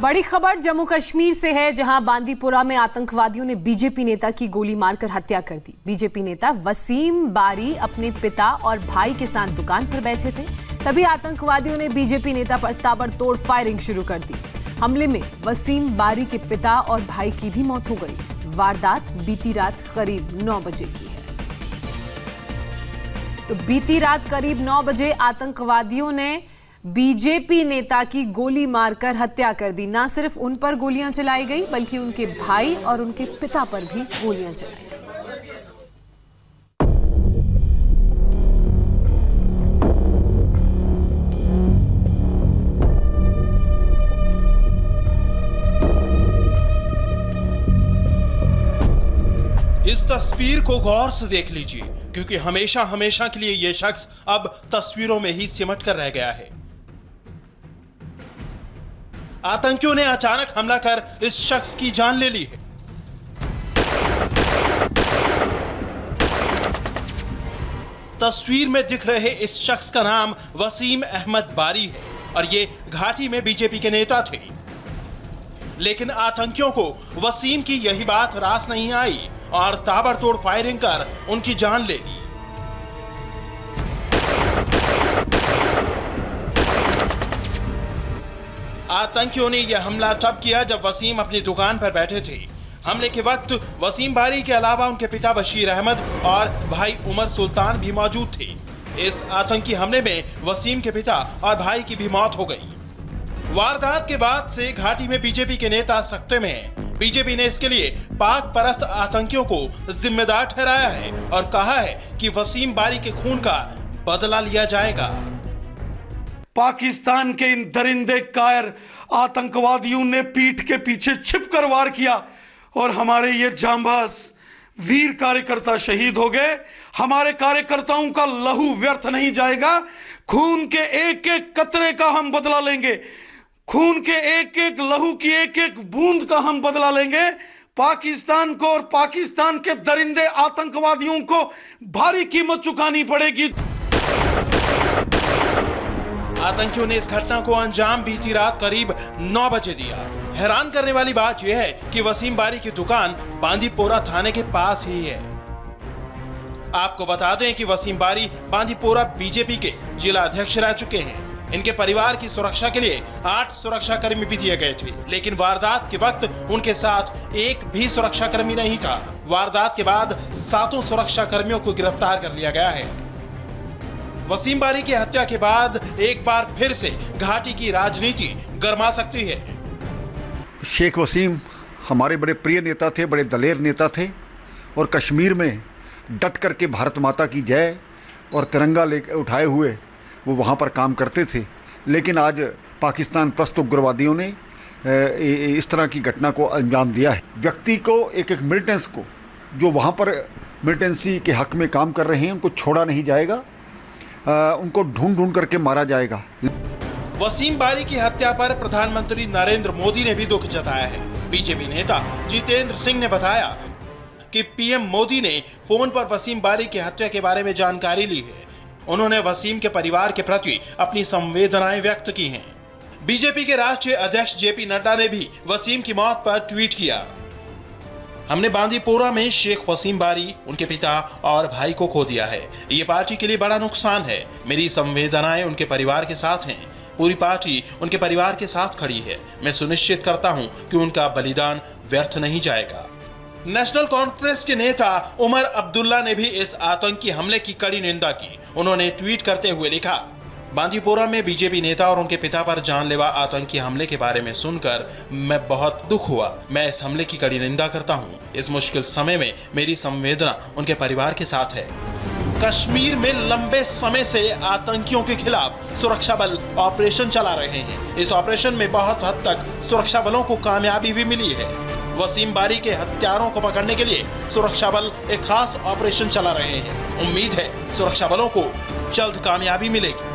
बड़ी खबर जम्मू कश्मीर से है, जहां बांदीपुरा में आतंकवादियों ने बीजेपी नेता की गोली मारकर हत्या कर दी। बीजेपी नेता वसीम बारी अपने पिता और भाई के साथ दुकान पर बैठे थे, तभी आतंकवादियों ने बीजेपी नेता पर ताबड़तोड़ फायरिंग शुरू कर दी। हमले में वसीम बारी के पिता और भाई की भी मौत हो गई। वारदात बीती रात करीब 9 बजे की है। तो बीती रात करीब 9 बजे आतंकवादियों ने बीजेपी नेता की गोली मारकर हत्या कर दी। ना सिर्फ उन पर गोलियां चलाई गई, बल्कि उनके भाई और उनके पिता पर भी गोलियां चलाई गई। इस तस्वीर को गौर से देख लीजिए, क्योंकि हमेशा हमेशा के लिए यह शख्स अब तस्वीरों में ही सिमट कर रह गया है। आतंकियों ने अचानक हमला कर इस शख्स की जान ले ली है। तस्वीर में दिख रहे इस शख्स का नाम वसीम अहमद बारी है और ये घाटी में बीजेपी के नेता थे। लेकिन आतंकियों को वसीम की यही बात रास नहीं आई और ताबड़तोड़ फायरिंग कर उनकी जान ले ली। आतंकियों ने यह हमला तब किया जब वसीम अपनी दुकान पर बैठे थे। हमले के वक्त वसीम बारी के अलावा उनके पिता बशीर अहमद और भाई उमर सुल्तान भी मौजूद थे। इस आतंकी हमले में वसीम के पिता और भाई की भी मौत हो गई। वारदात के बाद से घाटी में बीजेपी के नेता सख्ते में हैं। बीजेपी ने इसके लिए पाक परस्त आतंकियों को जिम्मेदार ठहराया है और कहा है कि वसीम बारी के खून का बदला लिया जाएगा। पाकिस्तान के इन दरिंदे कायर आतंकवादियों ने पीठ के पीछे छिपकर वार किया और हमारे ये जांबाज वीर कार्यकर्ता शहीद हो गए। हमारे कार्यकर्ताओं का लहू व्यर्थ नहीं जाएगा। खून के एक एक कतरे का हम बदला लेंगे। खून के एक एक लहू की एक एक बूंद का हम बदला लेंगे। पाकिस्तान को और पाकिस्तान के दरिंदे आतंकवादियों को भारी कीमत चुकानी पड़ेगी। आतंकियों ने इस घटना को अंजाम बीती रात करीब 9 बजे दिया। हैरान करने वाली बात यह है कि वसीम बारी की दुकान बांदीपोरा थाने के पास ही है। आपको बता दें कि वसीम बारी बांदीपोरा बीजेपी के जिला अध्यक्ष रह चुके हैं। इनके परिवार की सुरक्षा के लिए 8 सुरक्षाकर्मी भी दिए गए थे, लेकिन वारदात के वक्त उनके साथ एक भी सुरक्षाकर्मी नहीं था। वारदात के बाद 7 सुरक्षाकर्मियों को गिरफ्तार कर लिया गया है। वसीम बारी की हत्या के बाद एक बार फिर से घाटी की राजनीति गर्मा सकती है। शेख वसीम हमारे बड़े प्रिय नेता थे, बड़े दलेर नेता थे और कश्मीर में डट करके भारत माता की जय और तिरंगा लेकर उठाए हुए वो वहाँ पर काम करते थे। लेकिन आज पाकिस्तान प्रस्त उग्रवादियों ने इस तरह की घटना को अंजाम दिया है। व्यक्ति को एक एक मिलिटेंट्स को जो वहाँ पर मिलिटेंसी के हक में काम कर रहे हैं उनको छोड़ा नहीं जाएगा, उनको ढूंढ ढूंढ करके मारा जाएगा। वसीम बारी की हत्या पर प्रधानमंत्री नरेंद्र मोदी ने भी दुख जताया है। बीजेपी नेता जितेंद्र सिंह ने बताया कि पीएम मोदी ने फोन पर वसीम बारी की हत्या के बारे में जानकारी ली है। उन्होंने वसीम के परिवार के प्रति अपनी संवेदनाएं व्यक्त की हैं। बीजेपी के राष्ट्रीय अध्यक्ष जेपी नड्डा ने भी वसीम की मौत पर ट्वीट किया। हमने बांदीपोरा में शेख वसीम बारी, उनके पिता और भाई को खो दिया है। ये पार्टी के लिए बड़ा नुकसान है। मेरी संवेदनाएं उनके परिवार के साथ हैं। पूरी पार्टी उनके परिवार के साथ खड़ी है। मैं सुनिश्चित करता हूं कि उनका बलिदान व्यर्थ नहीं जाएगा। नेशनल कांफ्रेंस के नेता उमर अब्दुल्ला ने भी इस आतंकी हमले की कड़ी निंदा की। उन्होंने ट्वीट करते हुए लिखा, बांदीपोरा में बीजेपी नेता और उनके पिता पर जानलेवा आतंकी हमले के बारे में सुनकर मैं बहुत दुख हुआ। मैं इस हमले की कड़ी निंदा करता हूं। इस मुश्किल समय में मेरी संवेदना उनके परिवार के साथ है। कश्मीर में लंबे समय से आतंकियों के खिलाफ सुरक्षा बल ऑपरेशन चला रहे हैं। इस ऑपरेशन में बहुत हद तक सुरक्षा बलों को कामयाबी भी मिली है। वसीम बारी के हत्यारों को पकड़ने के लिए सुरक्षा बल एक खास ऑपरेशन चला रहे हैं। उम्मीद है सुरक्षा बलों को जल्द कामयाबी मिलेगी।